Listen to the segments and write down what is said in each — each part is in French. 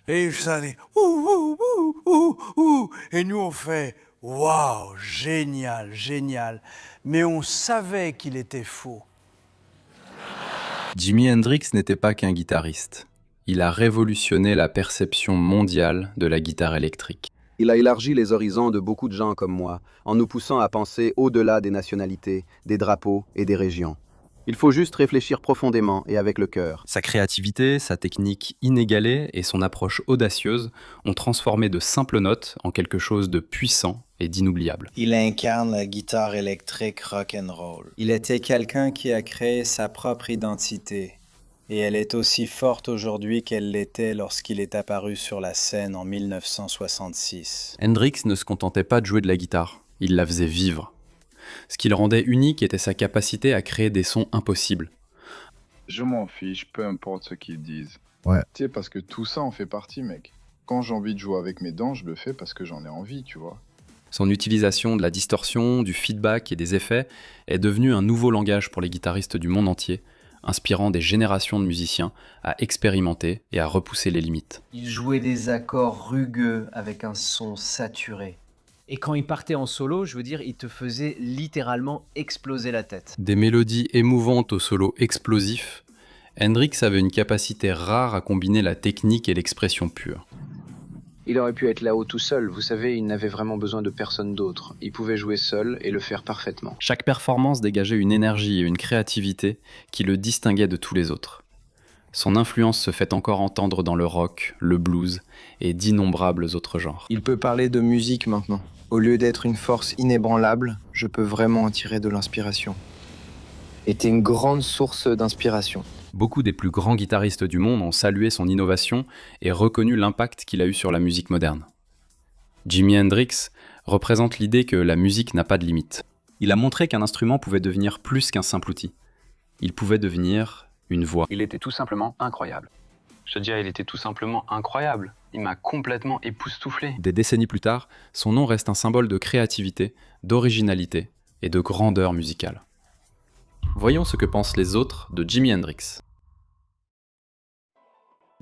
Et ça dit ouh, ouh, ouh, ouh. Et nous on fait waouh, génial, génial. Mais on savait qu'il était faux. Jimi Hendrix n'était pas qu'un guitariste. Il a révolutionné la perception mondiale de la guitare électrique. Il a élargi les horizons de beaucoup de gens comme moi, en nous poussant à penser au-delà des nationalités, des drapeaux et des régions. Il faut juste réfléchir profondément et avec le cœur. Sa créativité, sa technique inégalée et son approche audacieuse ont transformé de simples notes en quelque chose de puissant et d'inoubliable. Il incarne la guitare électrique rock'n'roll. Il était quelqu'un qui a créé sa propre identité. Et elle est aussi forte aujourd'hui qu'elle l'était lorsqu'il est apparu sur la scène en 1966. Hendrix ne se contentait pas de jouer de la guitare, il la faisait vivre. Ce qui le rendait unique était sa capacité à créer des sons impossibles. Je m'en fiche, peu importe ce qu'ils disent. Ouais. Tu sais, parce que tout ça en fait partie, mec. Quand j'ai envie de jouer avec mes dents, je le fais parce que j'en ai envie, tu vois. Son utilisation de la distorsion, du feedback et des effets est devenue un nouveau langage pour les guitaristes du monde entier, inspirant des générations de musiciens à expérimenter et à repousser les limites. Il jouait des accords rugueux avec un son saturé. Et quand il partait en solo, je veux dire, il te faisait littéralement exploser la tête. Des mélodies émouvantes aux solos explosifs, Hendrix avait une capacité rare à combiner la technique et l'expression pure. Il aurait pu être là-haut tout seul, vous savez, il n'avait vraiment besoin de personne d'autre. Il pouvait jouer seul et le faire parfaitement. Chaque performance dégageait une énergie et une créativité qui le distinguaient de tous les autres. Son influence se fait encore entendre dans le rock, le blues et d'innombrables autres genres. Il peut parler de musique maintenant. Au lieu d'être une force inébranlable, je peux vraiment en tirer de l'inspiration. Était une grande source d'inspiration. Beaucoup des plus grands guitaristes du monde ont salué son innovation et reconnu l'impact qu'il a eu sur la musique moderne. Jimi Hendrix représente l'idée que la musique n'a pas de limite. Il a montré qu'un instrument pouvait devenir plus qu'un simple outil. Il pouvait devenir une voix. Il était tout simplement incroyable. Je te dirais, il était tout simplement incroyable. Il m'a complètement époustouflé. Des décennies plus tard, son nom reste un symbole de créativité, d'originalité et de grandeur musicale. Voyons ce que pensent les autres de Jimi Hendrix.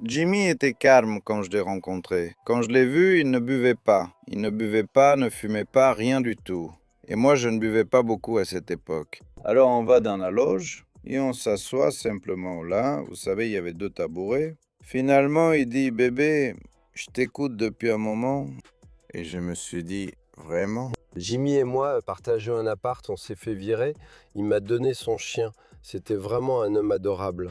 Jimi était calme quand je l'ai rencontré. Quand je l'ai vu, il ne buvait pas. Il ne buvait pas, ne fumait pas, rien du tout. Et moi, je ne buvais pas beaucoup à cette époque. Alors on va dans la loge et on s'assoit simplement là. Vous savez, il y avait 2 tabourets. Finalement, il dit « Bébé, je t'écoute depuis un moment. » Et je me suis dit « Vraiment ?» Jimi et moi partageons un appart, on s'est fait virer. Il m'a donné son chien. C'était vraiment un homme adorable.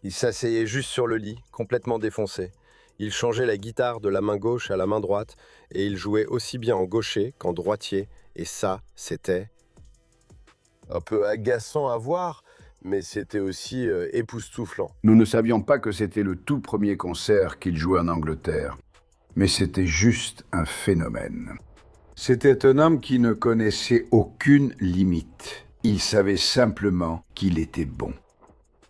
Il s'asseyait juste sur le lit, complètement défoncé. Il changeait la guitare de la main gauche à la main droite et il jouait aussi bien en gaucher qu'en droitier. Et ça, c'était un peu agaçant à voir, mais c'était aussi époustouflant. Nous ne savions pas que c'était le tout premier concert qu'il jouait en Angleterre. Mais c'était juste un phénomène. C'était un homme qui ne connaissait aucune limite. Il savait simplement qu'il était bon.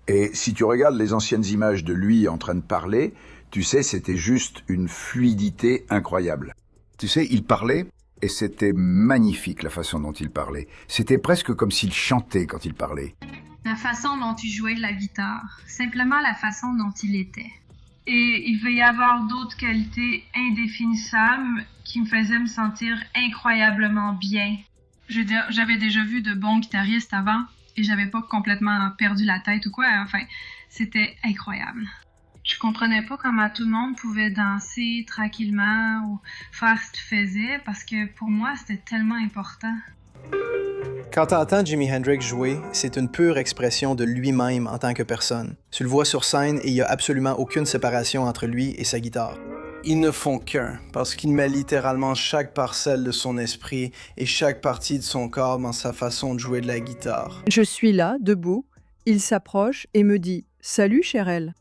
Et si tu regardes les anciennes images de lui en train de parler, tu sais, c'était juste une fluidité incroyable. Tu sais, il parlait et c'était magnifique la façon dont il parlait. C'était presque comme s'il chantait quand il parlait. La façon dont il jouait de la guitare, simplement la façon dont il était. Et il va y avoir d'autres qualités indéfinissables qui me faisaient me sentir incroyablement bien. J'avais déjà vu de bons guitaristes avant et j'avais pas complètement perdu la tête ou quoi. Enfin, c'était incroyable. Je comprenais pas comment tout le monde pouvait danser tranquillement ou faire ce qu'il faisait parce que pour moi, c'était tellement important. Quand tu entends Jimi Hendrix jouer, c'est une pure expression de lui-même en tant que personne. Tu le vois sur scène et il n'y a absolument aucune séparation entre lui et sa guitare. Ils ne font qu'un, parce qu'il met littéralement chaque parcelle de son esprit et chaque partie de son corps dans sa façon de jouer de la guitare. Je suis là, debout. Il s'approche et me dit « Salut, Cheryl ».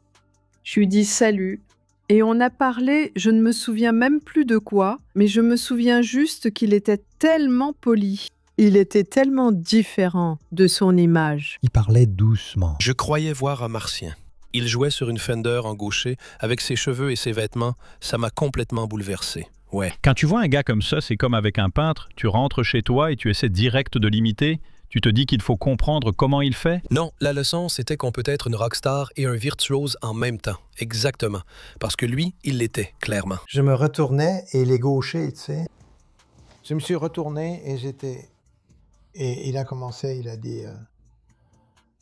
Je lui dis « Salut ». Et on a parlé, je ne me souviens même plus de quoi, mais je me souviens juste qu'il était tellement poli. Il était tellement différent de son image. Il parlait doucement. Je croyais voir un martien. Il jouait sur une Fender en gaucher, avec ses cheveux et ses vêtements. Ça m'a complètement bouleversé. Ouais. Quand tu vois un gars comme ça, c'est comme avec un peintre. Tu rentres chez toi et tu essaies direct de l'imiter. Tu te dis qu'il faut comprendre comment il fait? Non, la leçon, c'était qu'on peut être une rockstar et un virtuose en même temps. Exactement. Parce que lui, il l'était, clairement. Je me retournais et il est gaucher, tu sais. Je me suis retourné et j'étais... Et il a commencé, il a dit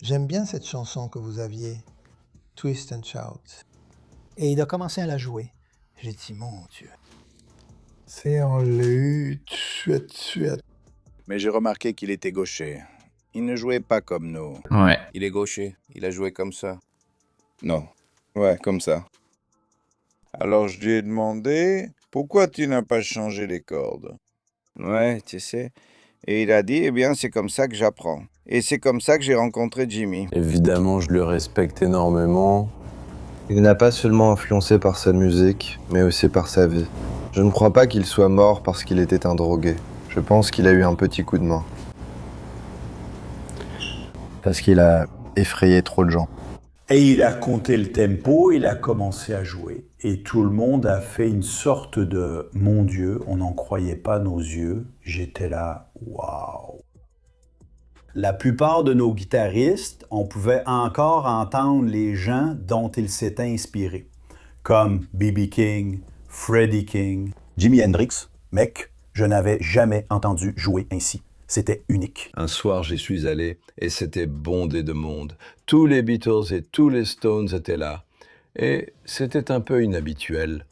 j'aime bien cette chanson que vous aviez, Twist and Shout. Et il a commencé à la jouer. J'ai dit, mon Dieu. C'est on l'a eu tout de suite. Mais j'ai remarqué qu'il était gaucher. Il ne jouait pas comme nous. Ouais. Il est gaucher. Il a joué comme ça. Non. Ouais, comme ça. Alors je lui ai demandé, pourquoi tu n'as pas changé les cordes? Ouais, tu sais. Et il a dit, eh bien, c'est comme ça que j'apprends. Et c'est comme ça que j'ai rencontré Jimmy. Évidemment, je le respecte énormément. Il n'a pas seulement influencé par sa musique, mais aussi par sa vie. Je ne crois pas qu'il soit mort parce qu'il était un drogué. Je pense qu'il a eu un petit coup de main. Parce qu'il a effrayé trop de gens. Et il a compté le tempo, il a commencé à jouer. Et tout le monde a fait une sorte de « Mon Dieu, on n'en croyait pas nos yeux ». J'étais là, waouh. La plupart de nos guitaristes, on pouvait encore entendre les gens dont ils s'étaient inspirés, comme B.B. King, Freddie King. Jimi Hendrix, mec, je n'avais jamais entendu jouer ainsi. C'était unique. Un soir, j'y suis allé et c'était bondé de monde. Tous les Beatles et tous les Stones étaient là. Et c'était un peu inhabituel.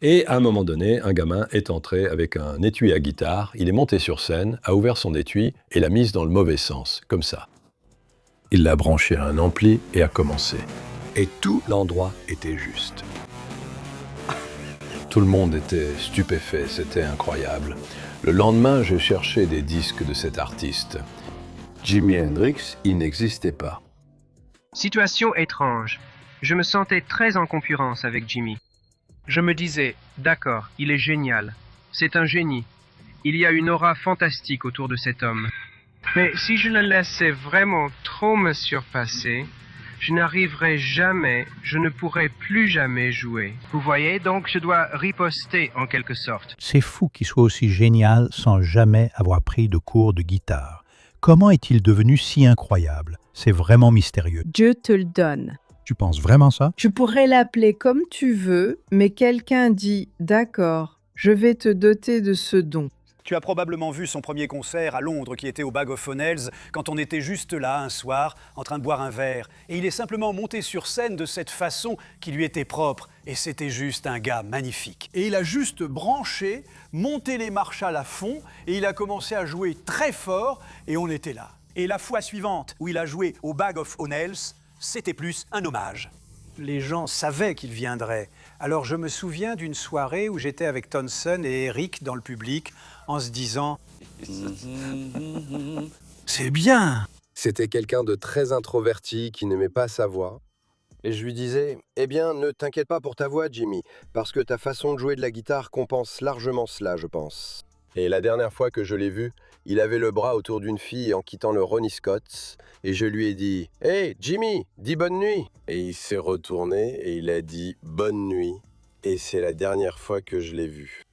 Et à un moment donné, un gamin est entré avec un étui à guitare, il est monté sur scène, a ouvert son étui et l'a mise dans le mauvais sens, comme ça. Il l'a branché à un ampli et a commencé. Et tout l'endroit était juste. Tout le monde était stupéfait, c'était incroyable. Le lendemain, j'ai cherché des disques de cet artiste. Jimi Hendrix, il n'existait pas. Situation étrange. Je me sentais très en concurrence avec Jimmy. Je me disais, d'accord, il est génial. C'est un génie. Il y a une aura fantastique autour de cet homme. Mais si je le laissais vraiment trop me surpasser, je n'arriverai jamais, je ne pourrai plus jamais jouer. Vous voyez, donc je dois riposter en quelque sorte. C'est fou qu'il soit aussi génial sans jamais avoir pris de cours de guitare. Comment est-il devenu si incroyable? C'est vraiment mystérieux. Dieu te le donne. Tu penses vraiment ça? Tu pourrais l'appeler comme tu veux, mais quelqu'un dit « D'accord, je vais te doter de ce don ». Tu as probablement vu son premier concert à Londres qui était au Bag of Funnels quand on était juste là un soir en train de boire un verre. Et il est simplement monté sur scène de cette façon qui lui était propre. Et c'était juste un gars magnifique. Et il a juste branché, monté les Marshall à fond et il a commencé à jouer très fort et on était là. Et la fois suivante où il a joué au Bag of Funnels, c'était plus un hommage. Les gens savaient qu'il viendrait. Alors je me souviens d'une soirée où j'étais avec Tonson et Eric dans le public en se disant « C'est bien !» C'était quelqu'un de très introverti qui n'aimait pas sa voix. Et je lui disais, eh bien, ne t'inquiète pas pour ta voix, Jimmy, parce que ta façon de jouer de la guitare compense largement cela, je pense. Et la dernière fois que je l'ai vu, il avait le bras autour d'une fille en quittant le Ronnie Scott, et je lui ai dit « Hey, Jimmy, dis bonne nuit !» Et il s'est retourné et il a dit « Bonne nuit !» Et c'est la dernière fois que je l'ai vu.